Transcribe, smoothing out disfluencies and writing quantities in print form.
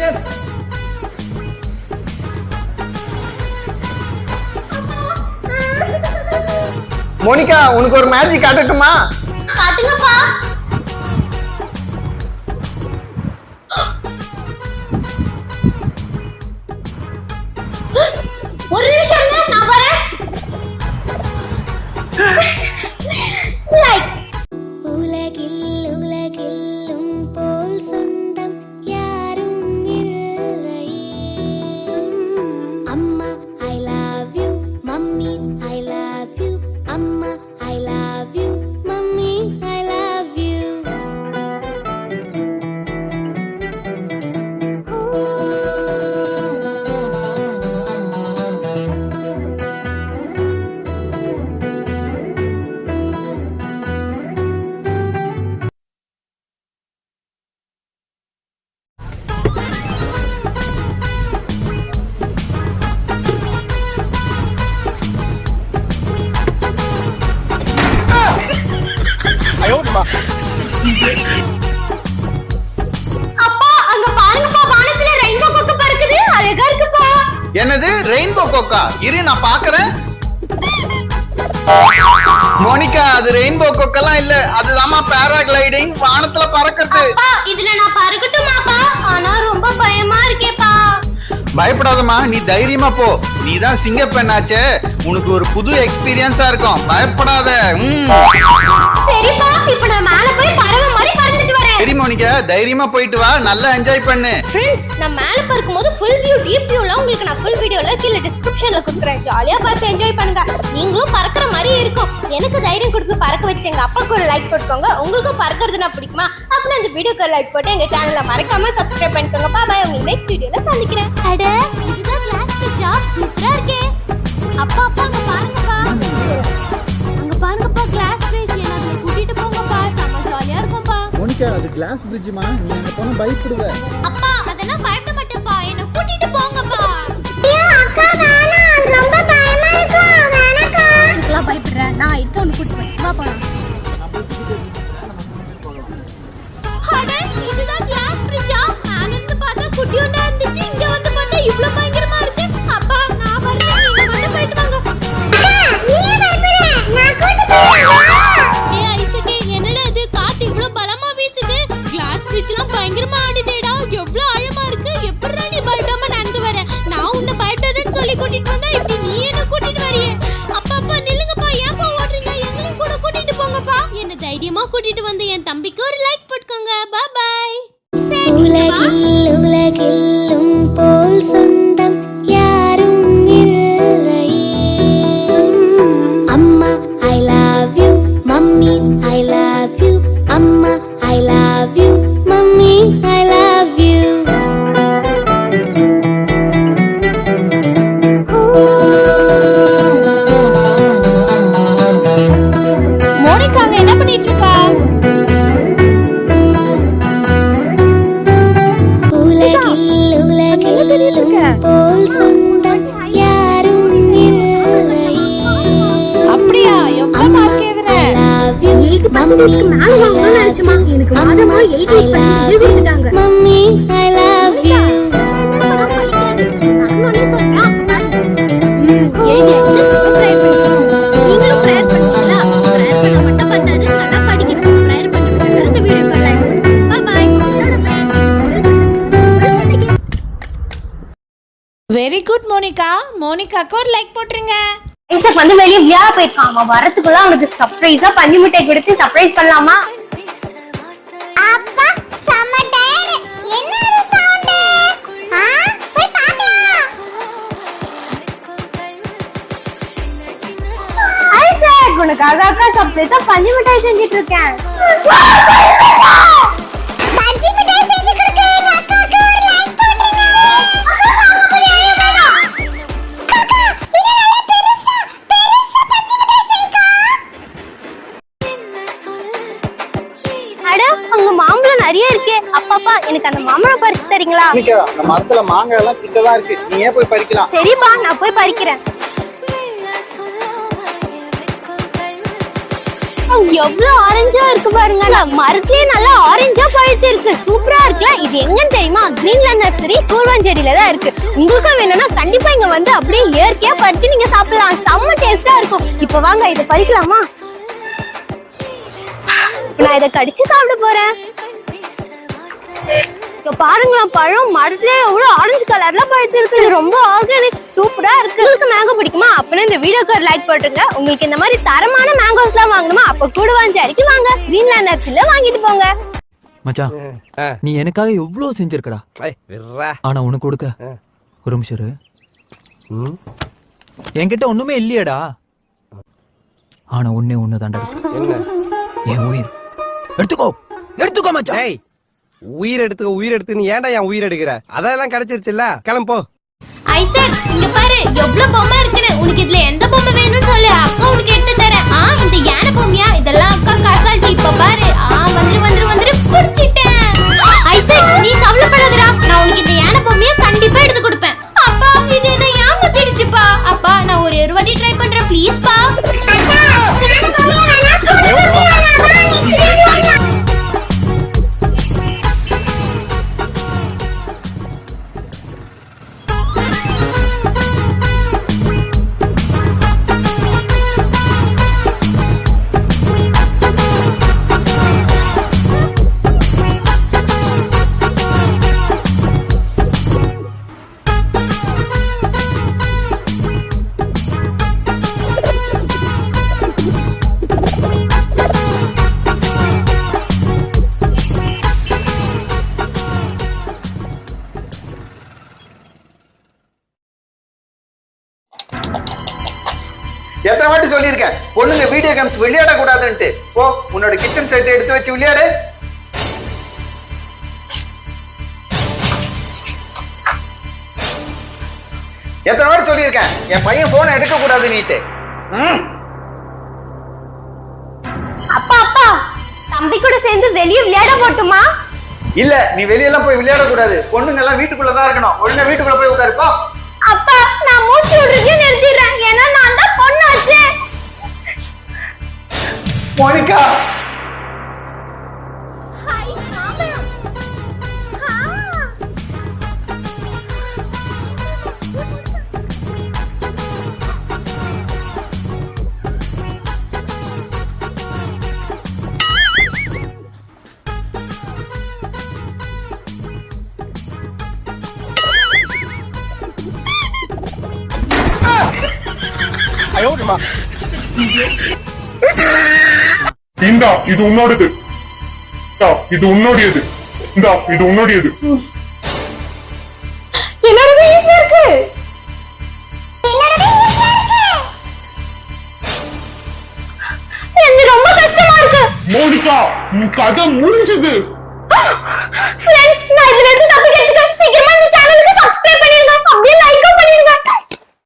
S. Monica உனக்கு ஒரு magic காட்டட்டுமா? காட்டுங்கப்பா. ஒரு நிமிஷம் இருங்க, நான் வரேன். லைக் உலகில் உலகிலும் போல் சொந்தம் யாரும் இல்லை. அம்மா I love you, mummy I love you, அம்மா I love you, mummy I love you. அப்பா அங்க பாருங்கப்பா, வானத்துல ரெயின்போ கொக்கு பறக்குது, அழகா இருக்குப்பா. என்னது ரெயின்போ கோக்கா? இரு நான் பாக்குறேன். மோனிகா அது ரெயின்போ கோக்கெல்லாம் இல்ல, அதுதாம்மா பேராகிளைடிங், வானத்துல பறக்கிறது. அப்பா இதுல நான் பறக்கட்டுமாப்பா? ஆனா ரொம்ப பயமா இருக்கேப்பா. பயப்படாதம்மா, நீ தைரியமா போ. நீ தான் சிங்க பெண்ணாச்சே, உனக்கு ஒரு புது எக்ஸ்பீரியன்ஸா இருக்கும். பயப்படாத. சரிப்பா, இப்ப நான் மேல போய் பறவை மாதிரி பறந்துட்டு வரேன். சரி மோனிகா, தைரியமா போயிட்டு வா, நல்லா என்ஜாய் பண்ணு. ஃப்ரெண்ட்ஸ், நான் மேல பறக்கும்போது ஃபுல் வியூ டீப் வியூலாம் உங்களுக்கு நான் ஃபுல் வீடியோல கீழ டிஸ்கிரிப்ஷன்ல கொடுக்குறேன். ஜாலியா பார்த்து என்ஜாய் பண்ணுங்க. நீங்களும் பறக்குற மாதிரி இருக்கும். எனக்கு தைரியம் கொடுத்து பறக்க வச்சு எங்க அப்பாவுக்கு ஒரு லைக் போட்டுக்கோங்க. உங்களுக்கும் பறக்கிறதுனா பிடிக்குமா? அப்படின்னா இந்த வீடியோக்கு ஒரு லைக் போட்டு எங்க சேனலை மறக்காம சப்ஸ்கிரைப் பண்ணிக்கோங்க. பாய். உங்களுக்கு நெக்ஸ்ட் வீடியோல சந்திக்கிறேன். அட இதுதான் கிளாஸ் பிச்சா, சூப்பரா இருக்கே. அப்பா அங்க பாருங்கப்பா, அங்க பாருங்கப்பா கிளாஸ் பிரிட்ஜ். என்ன அதுல கூட்டிட்டு போங்கப்பா, செம்ம ஜாலியா இருக்கும்பா. மோனிகா அது கிளாஸ் பிரிட்ஜ்மா, நீ அங்க போனா பயப்படுவ. அப்பா அதெல்லாம் பயப்பட மாட்டேன்ப்பா, என்ன கூட்டிட்டு போங்கப்பா. அக்கா வேணாம், ரொம்ப பயமா இருக்கு. வேணாக்கா. இதுக்கெல்லாம் பயப்படுற? நான் இருக்க உன்னை கூட்டிட்டு போறேன். வா போலாம். அட இதுதான் கிளாஸ் பிரிட்ஜா? மேல இருந்து பார்த்தா குட்டியோண்டா இருந்துச்சு, இங்க வந்து பார்த்தா இவ்ளோ பயங்கரமா இருக்கு. அப்பா நான் வரல, நீங்க வந்து போயிட்டு வாங்க. அக்கா நீயே பயப்பட, நான் கூட்டி போறேன். ஏய் ஐசக்கே, என்னடா இது காத்து இவ்ளோ பலமா வீசுது? கிளாஸ் பிரிட்ஜ்லாம் பயங்கரமா ஆடுதேடா. எவ்ளோ ஆழமா இருக்கு. எப்பறடா நீ பயப்படாம நடந்து வர? நான் உன்னை பயப்படாதன்னு சொல்லி கூட்டிட்டு வந்தா இப்படி நீ என்ன கூட்டிட்டு வரியே? அப்பா நில்லுங்கப்பா, ஏன்பா ஓடுறீங்க? எங்களையும் கூட கூட்டிட்டு போங்கப்பா. என்ன தைரியமா கூட்டிட்டு வந்து என் தம்பிக்கு ஒரு லைக் போட்டுக்கோங்க. பாய். உலகில் உலகிலும் போல் சொந்தம் யாரும் இல்லை. அம்மா I love you, mummy I love you, அம்மா I love you, mummy I love you. Monica அங்க என்ன பண்ணிட்டு இருக்கா? உலகில் உலகிலும் போல் சொந்தம் யாரும் இல்லை. அப்படியா? எவ்வளவு மார்க் எழுதுறேன்? 80%க்கு மேல வாங்கணும்னு நினைச்சமா. எனக்கு மாதமா 88% கொடுத்துட்டாங்க. Mummy I love you. நானே சொன்னா எழுதியாச்சு. ப்ரேயர் பண்ணிக்கணும். நீங்களும் ப்ரேயர் பண்ணுவீங்களா? ப்ரேயர் பண்ண மட்டும் பத்தாது, நல்லா படிக்கணும். ப்ரேயர் பண்ணுங்க. இந்த வீடியோக்கு லைக் பண்ணுங்க. Bye bye. Very good Monica. மோனிகாக்கு ஒரு லைக் போட்டுருங்க. ஐசக் வந்து வெளியே விளையாட போயிருக்கான். அவன் வரதுக்குள்ள அவனுக்கு சர்ப்ரைஸா பஞ்சு மிட்டாய் கொடுத்து சர்ப்ரைஸ் பண்ணலாமா? அப்பா செம டயர். என்ன அது சவுண்ட்? போய் பார்க்கலாம். ஐசக் உனக்காக அக்கா சர்ப்ரைஸா பஞ்சு மிட்டாய் செஞ்சிட்டு இருக்கேன். பஞ்சு மிட்டாய் செஞ்சு கொடுக்க எங்க அக்காக்கு ஒரு லைக் போட்டுருங்க. நிறைய இருக்கே. அப்பா எனக்கு அந்த மாம்பழம் பறிச்சு தரீங்களா? அந்த மரத்துல மாங்காய் எல்லாம் கிட்டதான் இருக்கு, நீ ஏன் போய் பறிக்கலாம். சரிப்பா, நான் போய் பறிக்கிறேன். எவ்வளவு ஆரஞ்சா இருக்கு பாருங்க. மரத்திலே நல்லா ஆரஞ்சா பழுத்து இருக்கு. சூப்பரா இருக்குல்ல. இது எங்கன்னு தெரியுமா? தெரியுமா? கிரீன்லேண்ட் நர்சரி கூர்வாஞ்சேரியில தான் இருக்கு. உங்களுக்கும் வேணும்னா கண்டிப்பா இங்க வந்து அப்படியே இயற்கையா பறிச்சு நீங்க சாப்பிடலாம். செம்ம டேஸ்டா இருக்கும். இப்ப வாங்க இதை பறிக்கலாமா? நான் இதை கடிச்சு சாப்பிட போறேன். இங்க பாருங்களா, பழம் மரத்துல எவ்வளவு ஆரஞ்சு கலர்ல பழுத்து இருக்குது. ரொம்ப ஆர்கானிக், சூப்பரா இருக்கு. உங்களுக்கு மேங்கோ பிடிக்குமா? அப்படின்னா இந்த வீடியோக்கு ஒரு லைக் போட்டுருங்க. உங்களுக்கு இந்த மாதிரி தரமான மேங்கோஸ் எல்லாம் வாங்கணுமா? அப்ப கூடுவாஞ்சேரிக்கு வாங்க. கிரீன்லேண்ட் நர்சரியில வாங்கிட்டு போங்க. மச்சான், நீ எனக்காக எவ்வளவு செஞ்சிருக்கடா. ஆனா உனக்கு கொடுக்க ஒரு நிமிஷம் இரு. என்கிட்ட ஒண்ணுமே இல்லையடா. ஆனா ஒண்ணு தாண்டா இருக்கு. என் உயிர். எடுத்துக்கோ மச்சான். உயிர் எடுத்து நீ ஏன்டா என் உயிர் எடுக்கிற? அதெல்லாம் கிடைச்சிருச்சுல்ல, கிளம்போ. ஐசக், இங்க பாரு எவ்வளவு பொம்மை இருக்குன்னு. உனக்கு இதுல எந்த பொம்மை வேணும்னு சொல்லு, அக்கா உனக்கு எடுத்து தரேன். இந்த யானை பொம்மையா? இதெல்லாம் அக்கா கசால்ட்டி. இப்ப பாரு, வந்துரு புடிச்சிட்டேன். ஐசக், நீ கவலைப்படாதடா, நான் உனக்கு இந்த யானை பொம்மையை கண்டிப்பா எடுத்து கொடுப்பேன். அப்பா, இது என்ன ஏமாத்திடுச்சுப்பா. அப்பா, நான் ஒரு வாட்டி ட்ரை பண்றேன், ப்ளீஸ் பா. எத்தனை வாட்டி சொல்லியிருக்கேன் பொண்ணுங்க வீடியோ கேம்ஸ் விளையாட கூடாதுன்ட்டு. போ, உன்னோட கிச்சன் செட் எடுத்து வச்சு விளையாடு. எத்தனை வாட்டி சொல்லியிருக்கேன் என் பையன் போன் எடுக்க கூடாது நீட்டு. அப்பா, தம்பி கூட சேர்ந்து வெளியே விளையாட போட்டுமா? இல்ல, நீ வெளியெல்லாம் போய் விளையாட கூடாது. பொண்ணுங்க எல்லாம் வீட்டுக்குள்ளதான் இருக்கணும். ஒழுங்கா வீட்டுக்குள்ள போய் உட்காருப்போ. அப்பா, நான் மூச்சு விடுறதையும் நிறுத்திடுறேன். ஏன்னா நான் தான் பொண்ணாச்சே. மோனிகா, இந்தா இது உன்னோடது. இது உன்னோடையது. இந்தா இது உன்னோடையது. என்னோடது ஈஸியா இருக்கு. இது ரொம்ப கஷ்டமா இருக்கு. மோனிகா, உன் கதை முடிஞ்சது. ஃப்ரெண்ட்ஸ், நான் இதுல இருந்து தப்பிக்க